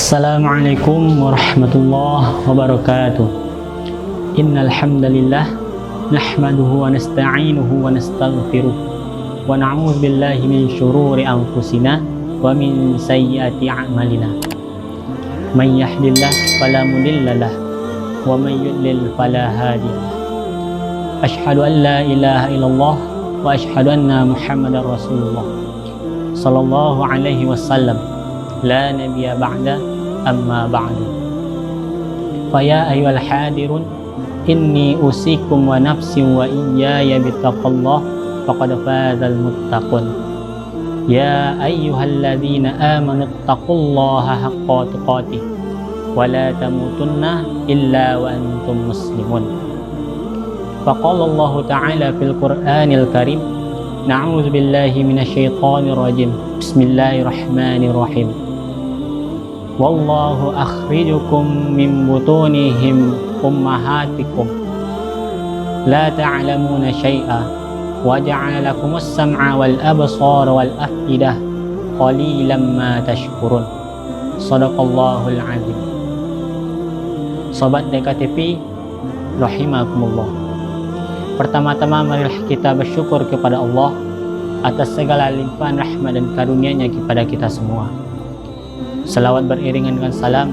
Assalamualaikum warahmatullahi wabarakatuh. Innal hamdalillah nahmaduhu wa nasta'inuhu wa nastaghfiruh wa na'udzu billahi min syururi anfusina wa min sayyiati a'malina. May yahdihillahu fala mudilla lahu wa may yudlil fala hadiya lahu. Asyhadu an la ilaha illallah wa asyhadu anna Muhammadar Rasulullah sallallahu alaihi wasallam. La nabiyya ba'da amma ba'du. Faya ayyuhal hadirun inni usikum wa nafsi wa iyaya bittaqallah faqad fazal muttaqun. Ya ayyuhalladzina amanu taqullaha haqqa tuqatih wa la tamutunna illa wa antum muslimun. Faqala Allah ta'ala fil Qur'anil Karim, na'udzu billahi minasyaitonir rajim. Bismillahirrahmanirrahim. Wallahu akhrijukum min butunihim ummahatikum la ta'lamuna syai'a wa ja'ala lakumus sam'a wal absara wal af'idah qalilan ma tashkurun. Shadaqallahul azim. Sobat DKTV rahimakumullah. Pertama-tama marilah kita bersyukur kepada Allah atas segala limpahan rahmat dan karunia-Nya kepada kita semua. Salawat beriringan dengan salam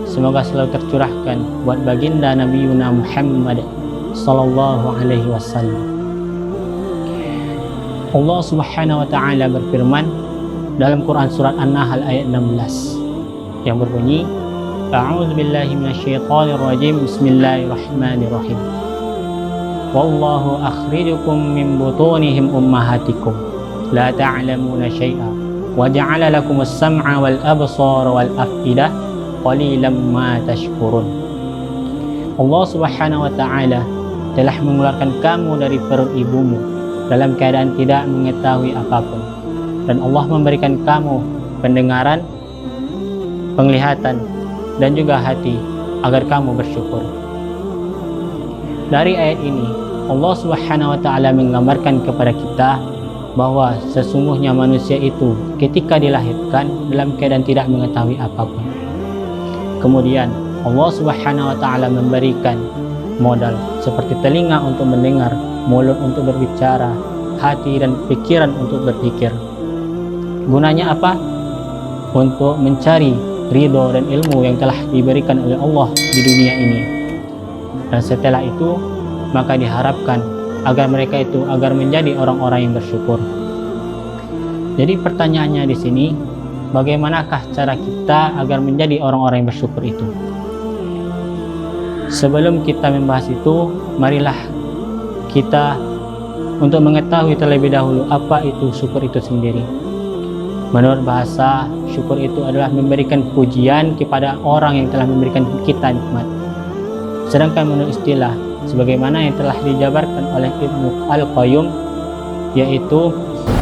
semoga selalu tercurahkan buat baginda Nabi Muhammad sallallahu alaihi wasallam. Allah Subhanahu wa taala berfirman dalam Quran surat An-Nahl ayat 16 yang berbunyi, A'udzu billahi minasyaitonir rajim. Bismillahirrahmanirrahim. Wallahu akhrijukum min butunihim ummahatikum la ta'lamuna syai'a wa ja'ala lakumus sam'a wal absara wal af'idah qalilan ma tashkurun. Allah Subhanahu wa taala telah mengeluarkan kamu dari perut ibumu dalam keadaan tidak mengetahui apapun, dan Allah memberikan kamu pendengaran, penglihatan dan juga hati agar kamu bersyukur. Dari ayat ini Allah Subhanahu wa taala menggambarkan kepada kita bahwa sesungguhnya manusia itu ketika dilahirkan dalam keadaan tidak mengetahui apapun. Kemudian Allah Subhanahu wa taala memberikan modal seperti telinga untuk mendengar, mulut untuk berbicara, hati dan pikiran untuk berpikir. Gunanya apa? Untuk mencari ridho dan ilmu yang telah diberikan oleh Allah di dunia ini. Dan setelah itu maka diharapkan agar mereka itu menjadi orang-orang yang bersyukur. Jadi pertanyaannya di sini, bagaimanakah cara kita agar menjadi orang-orang yang bersyukur itu? Sebelum kita membahas itu, marilah kita untuk mengetahui terlebih dahulu apa itu syukur itu sendiri. Menurut bahasa, syukur itu adalah memberikan pujian kepada orang yang telah memberikan kita nikmat. Sedangkan menurut istilah, sebagaimana yang telah dijabarkan oleh Ibnu Al-Qayyum, yaitu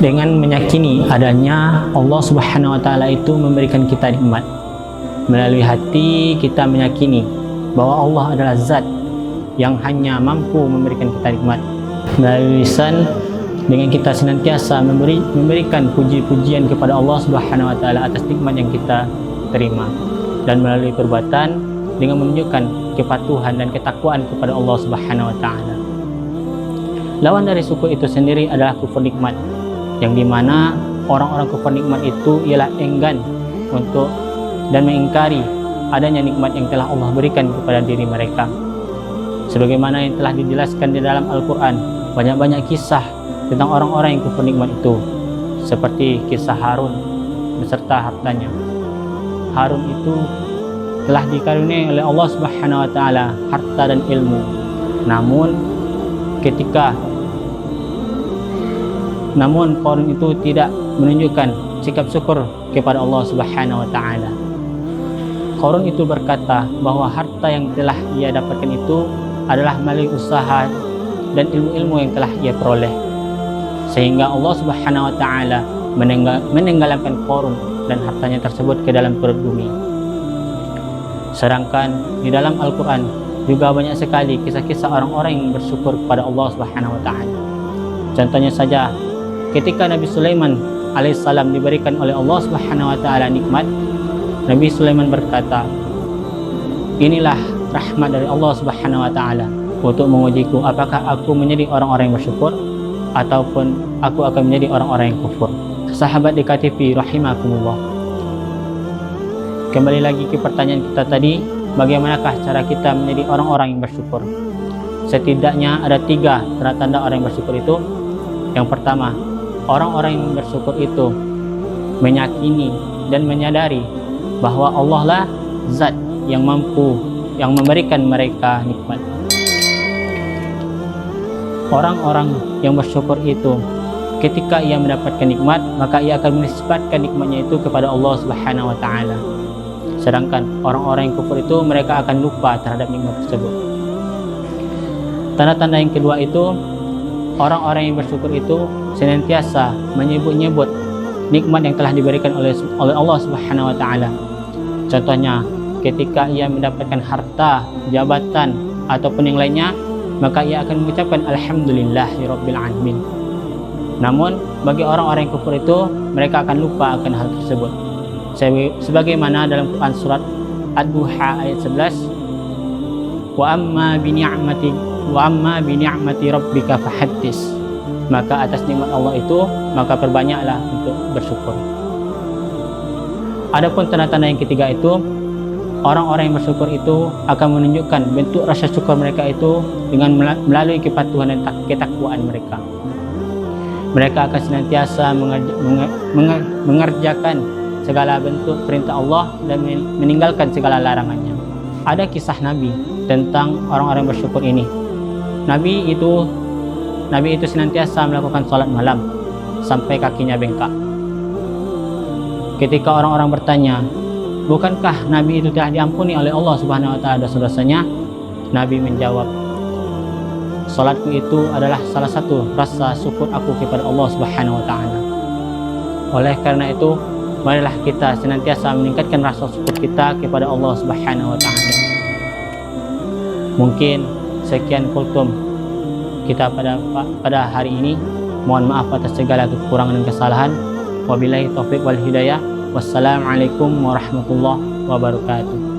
dengan meyakini adanya Allah Subhanahu wa taala itu memberikan kita nikmat. Melalui hati kita meyakini bahwa Allah adalah zat yang hanya mampu memberikan kita nikmat. Melalui lisan dengan kita senantiasa memberikan puji-pujian kepada Allah Subhanahu wa taala atas nikmat yang kita terima. Dan melalui perbuatan dengan menunjukkan kepatuhan dan ketakwaan kepada Allah Subhanahu wa taala. Lawan dari syukur itu sendiri adalah kufur nikmat, yang dimana orang-orang kufur nikmat itu ialah enggan untuk dan mengingkari adanya nikmat yang telah Allah berikan kepada diri mereka. Sebagaimana yang telah dijelaskan di dalam Al-Quran, banyak-banyak kisah tentang orang-orang yang kufur nikmat itu, seperti kisah Harun beserta hartanya. Harun itu telah dikaruniai oleh Allah Subhanahu wa taala harta dan ilmu. Namun Qarun itu tidak menunjukkan sikap syukur kepada Allah Subhanahu wa taala. Qarun itu berkata bahwa harta yang telah ia dapatkan itu adalah melalui usaha dan ilmu-ilmu yang telah ia peroleh. Sehingga Allah Subhanahu wa taala menenggelamkan Qarun dan hartanya tersebut ke dalam perut bumi. Sedangkan di dalam Al-Quran juga banyak sekali kisah-kisah orang-orang yang bersyukur kepada Allah Subhanahu wa taala. Contohnya saja, ketika Nabi Sulaiman alaihissalam diberikan oleh Allah Subhanahu wa taala nikmat, Nabi Sulaiman berkata, inilah rahmat dari Allah Subhanahu wa taala untuk mengujiku apakah aku menjadi orang-orang yang bersyukur ataupun aku akan menjadi orang-orang yang kufur. Sahabat DKTV rahimakumullah. Kembali lagi ke pertanyaan kita tadi, bagaimanakah cara kita menjadi orang-orang yang bersyukur? Setidaknya ada 3 tanda-tanda orang yang bersyukur itu. Yang pertama, orang-orang yang bersyukur itu meyakini dan menyadari bahwa Allah lah zat yang mampu yang memberikan mereka nikmat. Orang-orang yang bersyukur itu ketika ia mendapatkan nikmat, maka ia akan menisbatkan nikmatnya itu kepada Allah Subhanahu wa taala. Sedangkan orang-orang yang kufur itu mereka akan lupa terhadap nikmat tersebut. Tanda-tanda yang kedua itu, orang-orang yang bersyukur itu senantiasa menyebut-nyebut nikmat yang telah diberikan oleh Allah Subhanahu wa taala. Contohnya, ketika ia mendapatkan harta, jabatan ataupun yang lainnya, maka ia akan mengucapkan alhamdulillahirabbil alamin. Namun bagi orang-orang yang kufur itu, mereka akan lupa akan hal tersebut. Sebagaimana dalam Quran surat Ad-Duha ayat 11, wa amma bi ni'mati rabbika fahaddits. Maka atas nikmat Allah itu, maka perbanyaklah untuk bersyukur. Adapun tanda-tanda yang ketiga itu, orang-orang yang bersyukur itu akan menunjukkan bentuk rasa syukur mereka itu dengan melalui kepatuhan dan ketakwaan mereka. Mereka akan senantiasa mengerjakan segala bentuk perintah Allah dan meninggalkan segala larangannya. Ada kisah Nabi tentang orang-orang bersyukur ini. Nabi itu senantiasa melakukan sholat malam sampai kakinya bengkak. Ketika orang-orang bertanya, bukankah Nabi itu telah diampuni oleh Allah Subhanahu wa taala dosa-dosanya? Nabi menjawab, salatku itu adalah salah satu rasa syukur aku kepada Allah Subhanahu wa taala. Oleh karena itu, marilah kita senantiasa meningkatkan rasa syukur kita kepada Allah Subhanahu wa taala. Mungkin sekian kultum kita pada hari ini. Mohon maaf atas segala kekurangan dan kesalahan. Wabillahi taufiq wal hidayah. Wassalamualaikum warahmatullahi wabarakatuh.